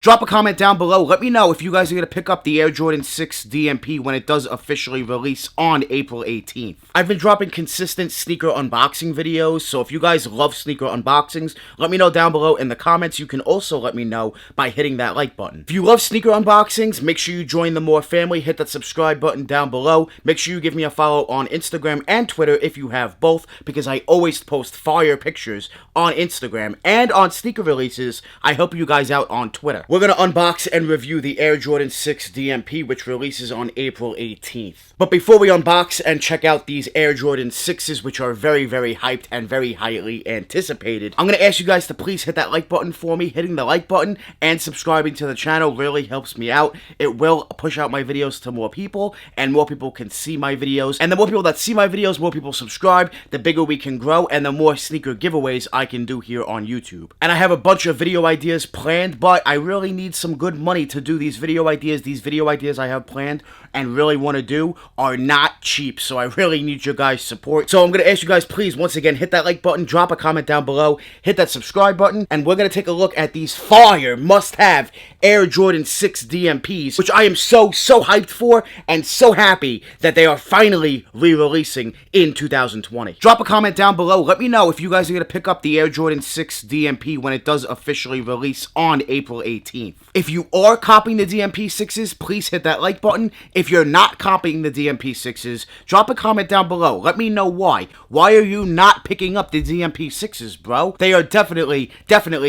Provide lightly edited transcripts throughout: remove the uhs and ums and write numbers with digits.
Drop a comment down below. Let me know if you guys are going to pick up the Air Jordan 6 DMP when it does officially release on April 18th. I've been dropping consistent sneaker unboxing videos, so if you guys love sneaker unboxings, let me know down below in the comments. You can also let me know by hitting that like button. If you love sneaker unboxings, make sure you join the More family. Hit that subscribe button down below. Make sure you give me a follow on Instagram and Twitter if you have both, because I always post fire pictures on Instagram and on sneaker releases. I help you guys out on Twitter. We're going to unbox and review the Air Jordan 6 DMP, which releases on April 18th. But before we unbox and check out these Air Jordan 6s, which are very, very hyped and very highly anticipated, I'm going to ask you guys to please hit that like button for me. Hitting the like button and subscribing to the channel really helps me out. It will push out my videos to more people, and more people can see my videos. And the more people that see my videos, more people subscribe, the bigger we can grow, and the more sneaker giveaways I can do here on YouTube. And I have a bunch of video ideas planned, but I really need some good money to do these video ideas. These video ideas I have planned and really want to do are not cheap, so I really need your guys' support. So I'm going to ask you guys, please, once again, hit that like button, drop a comment down below, hit that subscribe button, and we're going to take a look at these fire, must-have Air Jordan 6 DMPs, which I am so hyped for, and so happy that they are finally re-releasing in 2020. Drop a comment down below. Let me know if you guys are going to pick up the Air Jordan 6 DMP when it does officially release on April 18th. If you are copying the DMP 6s, please hit that like button. If you're not copying the DMP 6s, drop a comment down below. Let me know why. Why are you not picking up the DMP 6s, bro? They are definitely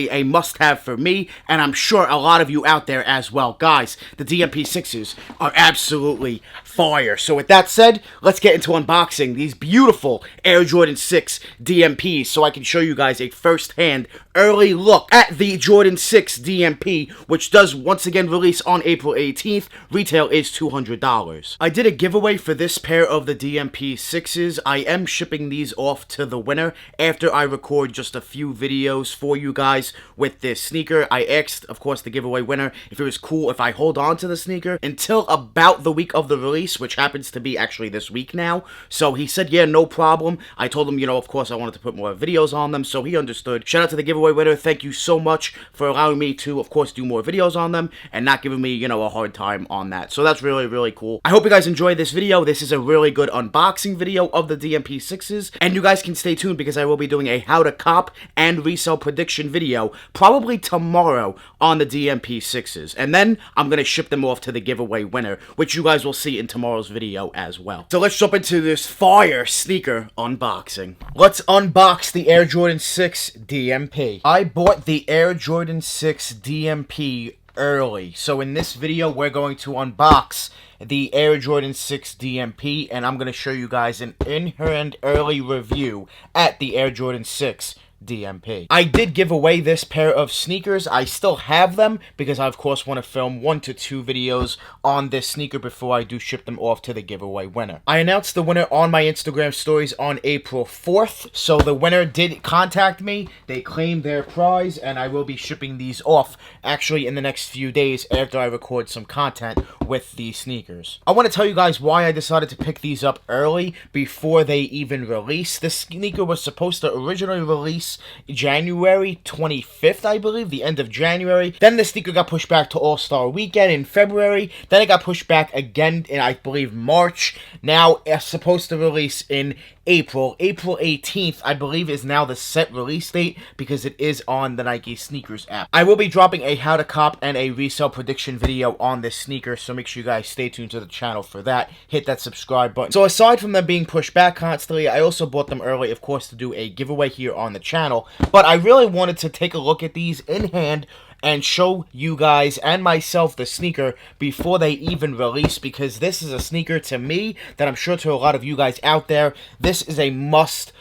a must-have for me, and I'm sure a lot of you out there as well. Guys, the DMP 6s are absolutely fire. So with that said, let's get into unboxing these beautiful Air Jordan 6 DMPs so I can show you guys a first-hand early look at the Jordan 6 DMP, which does once again release on April 18th. Retail is $200. I did a giveaway for this pair of the DMP 6s. I am shipping these off to the winner after I record just a few videos for you guys with this sneaker. I asked, of course, the giveaway winner if it was cool if I hold on to the sneaker until about the week of the release, which happens to be actually this week now. So he said, yeah, no problem. I told him, you know, of course, I wanted to put more videos on them, so he understood. Shout out to the giveaway winner. Thank you so much for allowing me to, of course, do more videos on them and not giving me, you know, a hard time on that. So that's really cool. I hope you guys enjoyed this video. This is a really good unboxing video of the DMP 6s, and you guys can stay tuned because I will be doing a how to cop and resell prediction video probably tomorrow on the DMP 6s, and then I'm gonna ship them off to the giveaway winner, which you guys will see in tomorrow's video as well. So let's jump into this fire sneaker unboxing. Let's unbox the Air Jordan 6 DMP. I bought the Air Jordan 6 DMP early, so in this video we're going to unbox the Air Jordan 6 DMP, and I'm going to show you guys an in-hand early review at the Air Jordan 6 DMP. I did give away this pair of sneakers. I still have them because I of course want to film 1 to 2 videos on this sneaker before I do ship them off to the giveaway winner. I announced the winner on my Instagram stories on April 4th, so the winner did contact me. They claimed their prize, and I will be shipping these off actually in the next few days after I record some content with these sneakers. I want to tell you guys why I decided to pick these up early before they even release. This sneaker was supposed to originally release January 25th, I believe, the end of January. Then the sneaker got pushed back to All-Star Weekend in February. Then it got pushed back again in, I believe, March. Now it's supposed to release in April 18th, I believe, is now the set release date because it is on the Nike Sneakers app. I will be dropping a how to cop and a resale prediction video on this sneaker, so make sure you guys stay tuned to the channel for that. Hit that subscribe button. So aside from them being pushed back constantly, I also bought them early, of course, to do a giveaway here on the channel, but I really wanted to take a look at these in hand and show you guys and myself the sneaker before they even release, because this is a sneaker to me that I'm sure to a lot of you guys out there, this is a must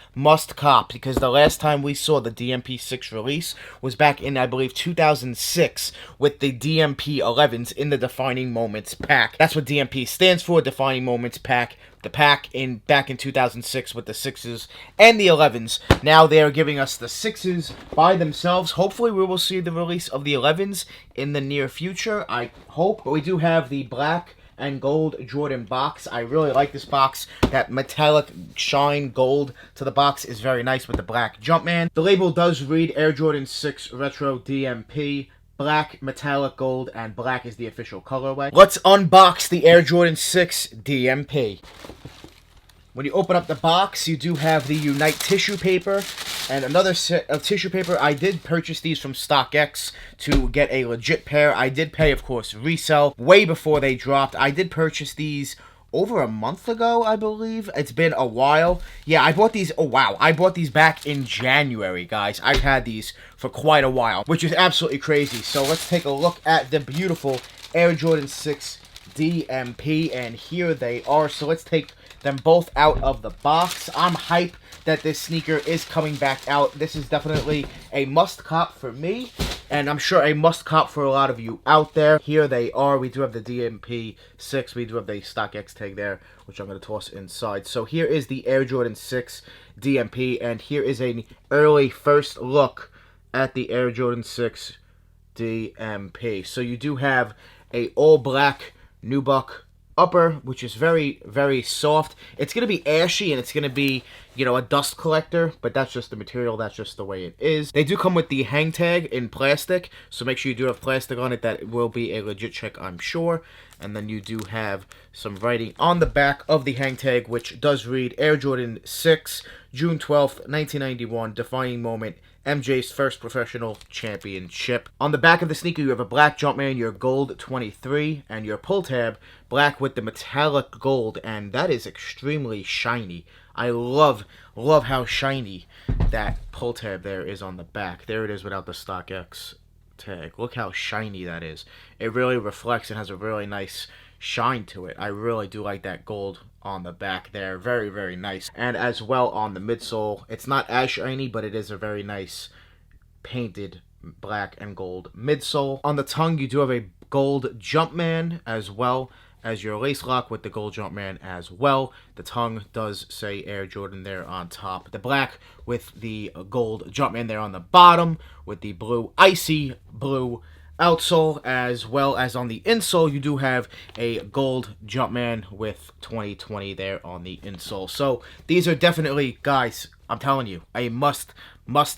cop, because the last time we saw the DMP 6 release was back in, I believe, 2006 with the DMP 11s in the Defining Moments pack. That's what DMP stands for, Defining Moments pack. The pack back in 2006 with the 6s and the 11s. Now they are giving us the 6s by themselves. Hopefully we will see the release of the 11s in the near future, I hope. But we do have the black and gold Jordan box. I really like this box. That metallic shine gold to the box is very nice with the black Jumpman. The label does read Air Jordan 6 Retro DMP black, metallic gold, and black is the official colorway. Let's unbox the Air Jordan 6 DMP. When you open up the box, you do have the Unite tissue paper and another set of tissue paper. I did purchase these from StockX to get a legit pair. I did pay, of course, resell way before they dropped. I did purchase these over a month ago, I believe. It's been a while. Yeah, I bought these. Oh, wow. I bought these back in January, guys. I've had these for quite a while, which is absolutely crazy. So let's take a look at the beautiful Air Jordan 6 DMP, and here they are. So let's take them both out of the box. I'm hyped that this sneaker is coming back out. This is definitely a must cop for me, and I'm sure a must cop for a lot of you out there. Here they are. We do have the DMP 6. We do have the StockX tag there, which I'm going to toss inside. So here is the Air Jordan 6 DMP, and here is an early first look at the Air Jordan 6 DMP. So you do have a all black nubuck upper, which is very, very soft. It's going to be ashy, and it's going to be, you know, a dust collector, but that's just the material. That's just the way it is. They do come with the hang tag in plastic, so make sure you do have plastic on it. That will be a legit check, I'm sure. And then you do have some writing on the back of the hang tag, which does read Air Jordan 6, June 12th, 1991, defining moment, MJ's first professional championship. On the back of the sneaker, you have a black Jumpman, your gold 23, and your pull tab, black with the metallic gold, and that is extremely shiny. I love how shiny that pull tab there is on the back. There it is without the StockX tag. Look how shiny that is. It really reflects and has a really nice shine to it. I really do like that gold on the back there. Very, very nice. And as well on the midsole, it's not as shiny, but it is a very nice painted black and gold midsole. On the tongue, you do have a gold Jumpman as well as your lace lock with the gold Jumpman as well. The tongue does say Air Jordan there on top. The black with the gold Jumpman there on the bottom with the blue, icy blue outsole, as well as on the insole you do have a gold Jumpman with 2020 there on the insole. So these are definitely, guys, I'm telling you, a must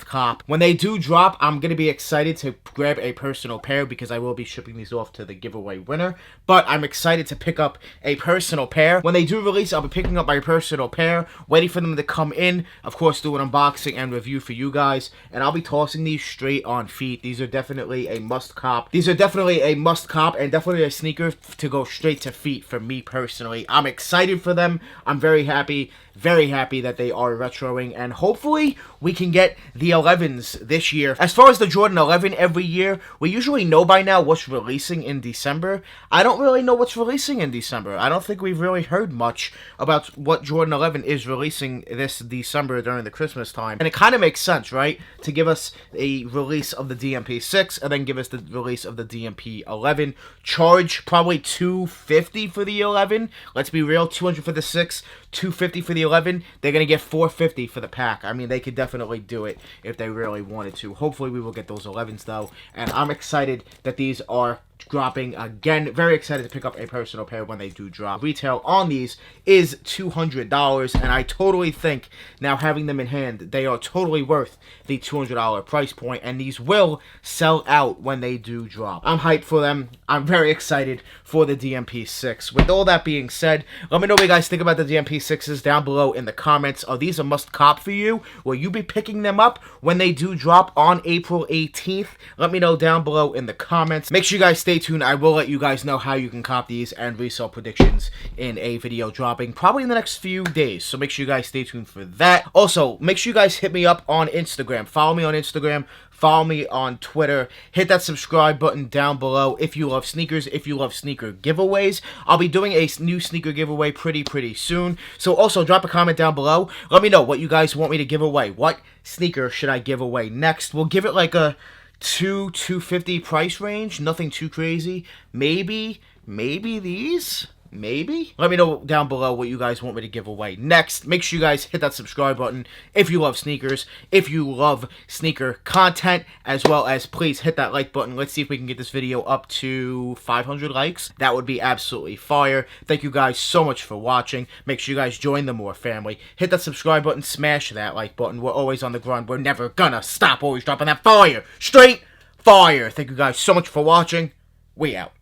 cop. When they do drop, I'm going to be excited to grab a personal pair because I will be shipping these off to the giveaway winner. But I'm excited to pick up a personal pair. When they do release, I'll be picking up my personal pair, waiting for them to come in. Of course, do an unboxing and review for you guys. And I'll be tossing these straight on feet. These are definitely a must cop. These are definitely a must cop and definitely a sneaker to go straight to feet for me personally. I'm excited for them. I'm very happy that they are retroing, and hopefully we can get the 11s this year. As far as the Jordan 11 every year, we usually know by now what's releasing in December. I don't really know what's releasing in December. I don't think we've really heard much about what Jordan 11 is releasing this December during the Christmas time. And it kind of makes sense, right? To give us a release of the DMP 6 and then give us the release of the DMP 11. Charge probably $250 for the 11. Let's be real, $200 for the 6, $250 for the 11. They're going to get $450 for the pack. I mean, they could definitely do it if they really wanted to. Hopefully we will get those 11s though, and I'm excited that these are dropping again. Very excited to pick up a personal pair when they do drop. Retail on these is $200, and I totally think now having them in hand, they are totally worth the $200 price point, and these will sell out when they do drop. I'm hyped for them. I'm very excited for the DMP 6. With all that being said, let me know what you guys think about the DMP 6s down below in the comments. Are these a must cop for you? Will you be picking them up when they do drop on April 18th? Let me know down below in the comments. Make sure you guys stay tuned. I will let you guys know how you can cop these and resell predictions in a video dropping probably in the next few days. So make sure you guys stay tuned for that. Also, make sure you guys hit me up on Instagram. Follow me on Instagram. Follow me on Twitter. Hit that subscribe button down below if you love sneakers, if you love sneaker giveaways. I'll be doing a new sneaker giveaway pretty soon. So also drop a comment down below. Let me know what you guys want me to give away. What sneaker should I give away next? We'll give it like a $250 price range. Nothing too crazy. Maybe these? Maybe? Let me know down below what you guys want me to give away next. Make sure you guys hit that subscribe button if you love sneakers, if you love sneaker content, as well as please hit that like button. Let's see if we can get this video up to 500 likes. That would be absolutely fire. Thank you guys so much for watching. Make sure you guys join the More family. Hit that subscribe button, smash that like button. We're always on the grind. We're never gonna stop. Always dropping that fire straight fire. Thank you guys so much for watching. We out.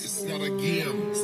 It's not a game.